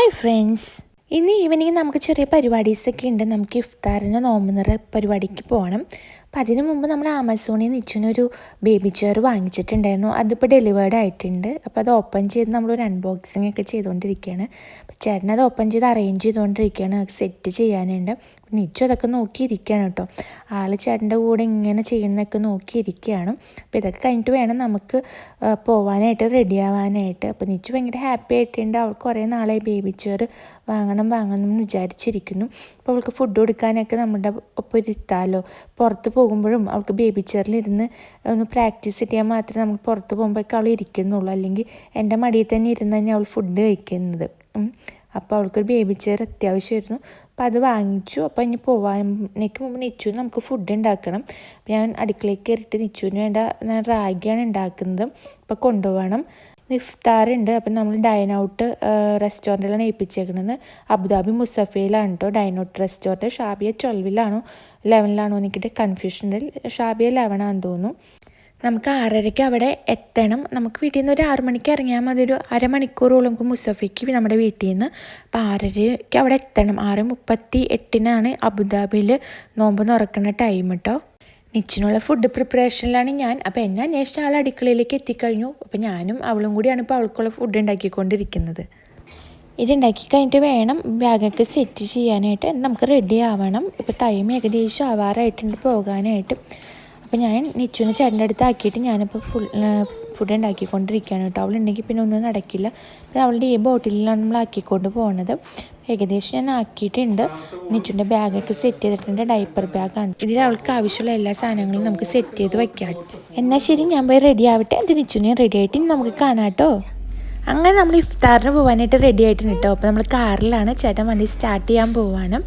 Hi friends, ഇന്ന് evening നമുക്ക് ചെറിയ പരിപാടീസൊക്കെ ഉണ്ട്. നമുക്ക് ഇഫ്താറിന് നോമ്പ് നിറ പരിപാടിക്ക് പോകണം. അപ്പം അതിന് മുമ്പ് നമ്മൾ ആമസോണിൽ നിന്ന് നിച്ചൊരു ബേബി ചെയർ വാങ്ങിച്ചിട്ടുണ്ടായിരുന്നു. അതിപ്പോൾ ഡെലിവേർഡ് ആയിട്ടുണ്ട്. അപ്പോൾ അത് ഓപ്പൺ ചെയ്ത് നമ്മളൊരു അൺബോക്സിങ് ഒക്കെ ചെയ്തുകൊണ്ടിരിക്കുകയാണ്. അപ്പോൾ ചേട്ടൻ അത് ഓപ്പൺ ചെയ്ത് അറേഞ്ച് ചെയ്തുകൊണ്ടിരിക്കുകയാണ്. സെറ്റ് ചെയ്യാനുണ്ട്. നിച്ചു അതൊക്കെ നോക്കിയിരിക്കുകയാണ് കേട്ടോ. ചേട്ടൻ്റെ കൂടെ ഇങ്ങനെ ചെയ്യുന്നതൊക്കെ നോക്കിയിരിക്കുകയാണ്. അപ്പോൾ ഇതൊക്കെ കഴിഞ്ഞിട്ട് വേണം നമുക്ക് പോകാനായിട്ട്, റെഡി ആവാനായിട്ട്. അപ്പോൾ നിച്ചു ഭയങ്കര ഹാപ്പി ആയിട്ടുണ്ട്. അവൾക്ക് കുറേ നാളെ ബേബി ചെയർ വാങ്ങണം എന്ന് വിചാരിച്ചിരിക്കുന്നു. അപ്പോൾ അവൾക്ക് ഫുഡ് കൊടുക്കാനൊക്കെ നമ്മുടെ ഒപ്പം ഇരുത്താമല്ലോ. പുറത്ത് പോകുമ്പോഴും അവൾക്ക് ബേബി ചെയറിലിരുന്ന് ഒന്ന് പ്രാക്ടീസ് ചെയ്യാൻ മാത്രമേ നമുക്ക് പുറത്ത് പോകുമ്പോഴേക്കും അവൾ ഇരിക്കുന്നുള്ളൂ. അല്ലെങ്കിൽ എൻ്റെ മടിയിൽ തന്നെ ഇരുന്ന് തന്നെ അവൾ ഫുഡ് കഴിക്കുന്നത്. അപ്പോൾ അവൾക്കൊരു ബേബി ചെയർ അത്യാവശ്യമായിരുന്നു. അപ്പോൾ അത് വാങ്ങിച്ചു. അപ്പോൾ ഇനി പോകാനേക്ക് മുമ്പ് നിച്ചുവിന് നമുക്ക് ഫുഡ് ഉണ്ടാക്കണം. അപ്പോൾ ഞാൻ അടുക്കളയ്ക്ക് കയറിയിട്ട് നിച്ചുവിന് വേണ്ട ഞാൻ റാഗിയാണ് ഉണ്ടാക്കുന്നത്. അപ്പോൾ കൊണ്ടുപോകണം. ഇഫ്താറുണ്ട്. അപ്പം നമ്മൾ ഡൈൻ ഔട്ട് റെസ്റ്റോറൻറ്റിലാണ് ഏൽപ്പിച്ചേക്കുന്നത്. അബുദാബി മുസഫയിലാണ് കേട്ടോ ഡൈൻ ഔട്ട് റെസ്റ്റോറൻറ്റ്. ഷാബിയ 12 11 എനിക്കിട്ട് കൺഫ്യൂഷൻ ഉണ്ട്. ഷാബിയ 11 തോന്നുന്നു. നമുക്ക് 6:30 അവിടെ എത്തണം. നമുക്ക് വീട്ടിൽ നിന്ന് ഒരു 6 മണിക്ക് ഇറങ്ങിയാൽ മതി. ഒരു അരമണിക്കൂറോളം നമുക്ക് മുസഫയ്ക്ക് നമ്മുടെ വീട്ടിൽ നിന്ന്. അപ്പോൾ 6:30 അവിടെ എത്തണം. 6:38 അബുദാബിയിൽ നോമ്പ് തുറക്കുന്ന ടൈം കേട്ടോ. നിച്ചിനുള്ള ഫുഡ് പ്രിപ്പറേഷനിലാണ് ഞാൻ. അപ്പോൾ എന്നെ അന്വേഷിച്ച ആൾ അടുക്കളയിലേക്ക് എത്തിക്കഴിഞ്ഞു. അപ്പോൾ ഞാനും അവളും കൂടിയാണ് ഇപ്പോൾ അവൾക്കുള്ള ഫുഡ് ഉണ്ടാക്കിക്കൊണ്ടിരിക്കുന്നത്. ഇതുണ്ടാക്കി കഴിഞ്ഞിട്ട് വേണം ബാഗൊക്കെ സെറ്റ് ചെയ്യാനായിട്ട്. നമുക്ക് റെഡി ആവണം. ഇപ്പോൾ ടൈം ഏകദേശം ആവാറായിട്ടുണ്ട് പോകാനായിട്ട്. അപ്പോൾ ഞാൻ നിച്ചുവിനെ ചേട്ടൻ്റെ അടുത്ത് ആക്കിയിട്ട് ഞാനിപ്പോൾ ഫുഡ് ഉണ്ടാക്കിക്കൊണ്ടിരിക്കുകയാണ് കേട്ടോ. അവളുണ്ടെങ്കിൽ പിന്നെ ഒന്നും നടക്കില്ല. അപ്പോൾ അവളുടെ ഈ ബോട്ടിലാണ് നമ്മൾ ആക്കിക്കൊണ്ട് പോകുന്നത്. ഏകദേശം ഞാൻ ആക്കിയിട്ടുണ്ട്. നിച്ചുവിൻ്റെ ബാഗൊക്കെ സെറ്റ് ചെയ്തിട്ടുണ്ട്. ഡൈപ്പർ ബാഗാണ്. ഇതിൽ അവൾക്ക് ആവശ്യമുള്ള എല്ലാ സാധനങ്ങളും നമുക്ക് സെറ്റ് ചെയ്ത് വയ്ക്കാം. എന്നാൽ ശരി, ഞാൻ പോയി റെഡി ആവട്ടെ. അത് നിച്ചുവിനെ റെഡി ആയിട്ട് നമുക്ക് കാണാം കേട്ടോ. അങ്ങനെ നമ്മൾ ഇഫ്താറിന് പോകാനായിട്ട് റെഡി ആയിട്ടുണ്ട് കേട്ടോ. അപ്പോൾ നമ്മൾ കാറിലാണ്. ചേട്ടൻ വണ്ടി സ്റ്റാർട്ട് ചെയ്യാൻ പോവാണ്.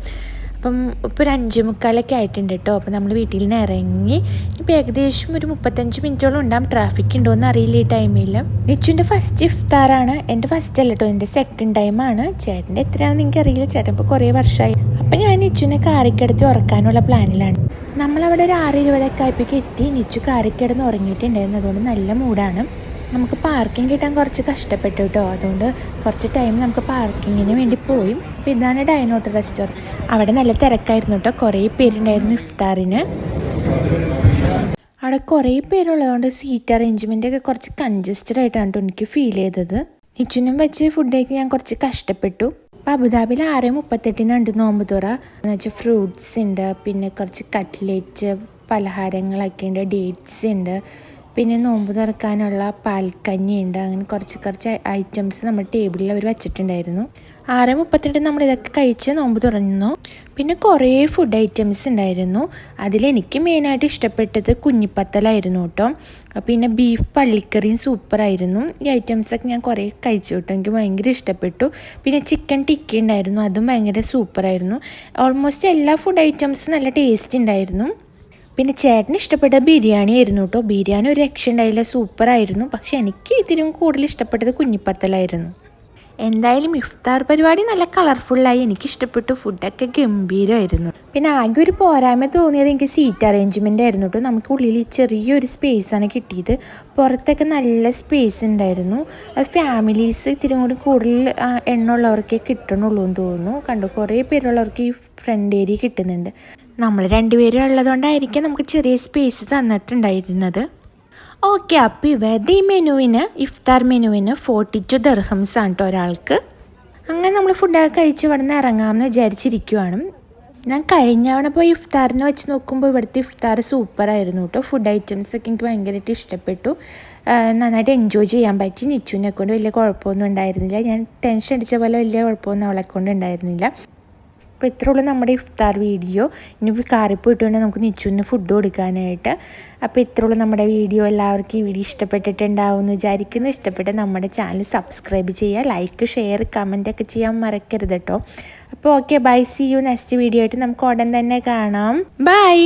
അപ്പം ഇപ്പോൾ ഒരു 5:45 ആയിട്ടുണ്ട് കേട്ടോ. അപ്പോൾ നമ്മൾ വീട്ടിൽ നിന്ന് ഇറങ്ങി ഇപ്പോൾ ഏകദേശം ഒരു 35 മിനിറ്റോളം ഉണ്ടാകും. ട്രാഫിക് ഉണ്ടോ എന്ന് അറിയില്ല ഈ ടൈമിൽ. നിച്ചുവിൻ്റെ ഫസ്റ്റ് ഇഫ്താറാണ്. എൻ്റെ ഫസ്റ്റ് അല്ല കേട്ടോ, എൻ്റെ സെക്കൻഡ് ടൈമാണ്. ചേട്ടൻ്റെ എത്രയാണെന്ന് എനിക്കറിയില്ല. ചേട്ടൻ ഇപ്പോൾ കുറേ വർഷമായി. അപ്പം ഞാൻ നിച്ചുവിനെ കാറിക്കിടത്തി ഉറക്കാനുള്ള പ്ലാനിലാണ്. നമ്മളവിടെ ഒരു 6:20 ആയപ്പോഴേക്കും എത്തി. നിച്ചു കാറിക്കിടന്ന് ഉറങ്ങിയിട്ടുണ്ടായിരുന്നു. അതുകൊണ്ട് നല്ല മൂടാണ്. നമുക്ക് പാർക്കിംഗ് കിട്ടാൻ കുറച്ച് കഷ്ടപ്പെട്ടു കേട്ടോ. അതുകൊണ്ട് കുറച്ച് ടൈം നമുക്ക് പാർക്കിങ്ങിന് വേണ്ടി പോയി. അപ്പോൾ ഇതാണ് ഡൈൻ ഔട്ട് റെസ്റ്റോറൻറ്റ്. അവിടെ നല്ല തിരക്കായിരുന്നു കേട്ടോ. കുറേ പേരുണ്ടായിരുന്നു ഇഫ്താറിന്. അവിടെ കുറേ പേരുള്ളതുകൊണ്ട് സീറ്റ് അറേഞ്ച്മെൻറ്റൊക്കെ കുറച്ച് കൺജസ്റ്റഡ് ആയിട്ടാണ് കേട്ടോ എനിക്ക് ഫീൽ ചെയ്തത്. നിച്ചുനും വെച്ച് ഫുഡ് കഴിക്കാൻ ഞാൻ കുറച്ച് കഷ്ടപ്പെട്ടു. അപ്പോൾ അബുദാബിയിൽ 6:38 നോമ്പ് തുറ എന്ന് വെച്ചാൽ ഫ്രൂട്ട്സ് ഉണ്ട്, പിന്നെ കുറച്ച് കട്ട്ലേറ്റ് പലഹാരങ്ങളൊക്കെ ഉണ്ട്, ഡേറ്റ്സ് ഉണ്ട്, പിന്നെ നോമ്പ് തുറക്കാനുള്ള പാൽക്കഞ്ഞി ഉണ്ട്. അങ്ങനെ കുറച്ച് ഐറ്റംസ് നമ്മുടെ ടേബിളിൽ അവർ വെച്ചിട്ടുണ്ടായിരുന്നു. 6:38 നമ്മളിതൊക്കെ കഴിച്ച് നോമ്പ് തുറന്നു. പിന്നെ കുറേ ഫുഡ് ഐറ്റംസ് ഉണ്ടായിരുന്നു. അതിലെനിക്ക് മെയിനായിട്ട് ഇഷ്ടപ്പെട്ടത് കുഞ്ഞിപ്പത്തലായിരുന്നു കേട്ടോ. പിന്നെ ബീഫ് പള്ളിക്കറിയും സൂപ്പറായിരുന്നു. ഈ ഐറ്റംസൊക്കെ ഞാൻ കുറേ കഴിച്ചു കേട്ടോ. എനിക്ക് ഭയങ്കര ഇഷ്ടപ്പെട്ടു. പിന്നെ ചിക്കൻ ടിക്ക ഉണ്ടായിരുന്നു. അതും ഭയങ്കര സൂപ്പറായിരുന്നു. ഓൾമോസ്റ്റ് എല്ലാ ഫുഡ് ഐറ്റംസും നല്ല ടേസ്റ്റ് ഉണ്ടായിരുന്നു. പിന്നെ ചേട്ടന് ഇഷ്ടപ്പെട്ട ബിരിയാണി ആയിരുന്നു കേട്ടോ. ബിരിയാണി ഒരു രക്ഷ ഉണ്ടായില്ല, സൂപ്പറായിരുന്നു. പക്ഷെ എനിക്ക് ഇതിനും കൂടുതൽ ഇഷ്ടപ്പെട്ടത് കുഞ്ഞിപ്പത്തലായിരുന്നു. എന്തായാലും ഇഫ്താർ പരിപാടി നല്ല കളർഫുള്ളായി. എനിക്കിഷ്ടപ്പെട്ടു. ഫുഡൊക്കെ ഗംഭീരമായിരുന്നു. പിന്നെ ആകെ ഒരു പോരായ്മ തോന്നിയത് എനിക്ക് സീറ്റ് അറേഞ്ച്മെൻ്റ് ആയിരുന്നു കേട്ടോ. നമുക്ക് ഉള്ളിൽ ചെറിയൊരു സ്പേസാണ് കിട്ടിയത്. പുറത്തൊക്കെ നല്ല സ്പേസ് ഉണ്ടായിരുന്നു. അത് ഫാമിലീസ് ഇത്തിരി കൂടി കൂടുതൽ എണ്ണമുള്ളവർക്കേ കിട്ടണുള്ളൂ എന്ന് തോന്നുന്നു. കണ്ടു, കുറേ പേരുള്ളവർക്ക് ഈ ഫ്രണ്ട് ഏരിയ കിട്ടുന്നുണ്ട്. നമ്മൾ 2 പേരും ഉള്ളതുകൊണ്ടായിരിക്കും നമുക്ക് ചെറിയ സ്പേസ് തന്നിട്ടുണ്ടായിരുന്നത്. ഓക്കെ, അപ്പോൾ ഇവരുടെ ഈ ഇഫ്താർ മെനുവിന് 42 ദിർഹംസ് ആണ് കേട്ടോ ഒരാൾക്ക്. അങ്ങനെ നമ്മൾ ഫുഡൊക്കെ കഴിച്ച് ഇവിടെ നിന്ന് ഇറങ്ങാമെന്ന് വിചാരിച്ചിരിക്കുവാണ്. ഞാൻ കഴിഞ്ഞ തവണ പോയി ഇഫ്താറിനെ വെച്ച് നോക്കുമ്പോൾ ഇവിടുത്തെ ഇഫ്താർ സൂപ്പറായിരുന്നു കേട്ടോ. ഫുഡ് ഐറ്റംസൊക്കെ എനിക്ക് ഭയങ്കരമായിട്ട് ഇഷ്ടപ്പെട്ടു. നന്നായിട്ട് എൻജോയ് ചെയ്യാൻ പറ്റി. നിച്ചുവിനെ കൊണ്ട് വലിയ കുഴപ്പമൊന്നും ഉണ്ടായിരുന്നില്ല. ഞാൻ ടെൻഷൻ അടിച്ച പോലെ വലിയ കുഴപ്പമൊന്നും അവളെ കൊണ്ട് ഉണ്ടായിരുന്നില്ല. അപ്പോൾ ഇത്രേ ഉള്ളൂ നമ്മുടെ ഇഫ്താർ വീഡിയോ. ഇനി കാറിൽ പോയിട്ട് വേണം നമുക്ക് നിച്ചുവിന് ഫുഡ് കൊടുക്കാനായിട്ട്. അപ്പോൾ ഇത്രേ ഉള്ളൂ നമ്മുടെ വീഡിയോ. എല്ലാവർക്കും ഈ വീഡിയോ ഇഷ്ടപ്പെട്ടിട്ടുണ്ടാവും എന്ന് വിചാരിക്കുന്നു. ഇഷ്ടപ്പെട്ട നമ്മുടെ ചാനൽ സബ്സ്ക്രൈബ് ചെയ്യുക, ലൈക്ക്, ഷെയർ, കമൻറ്റൊക്കെ ചെയ്യാൻ മറക്കരുത് കേട്ടോ. അപ്പോൾ okay, bye, see you next video ആയിട്ട് നമുക്ക് ഉടൻ തന്നെ കാണാം. ബൈ.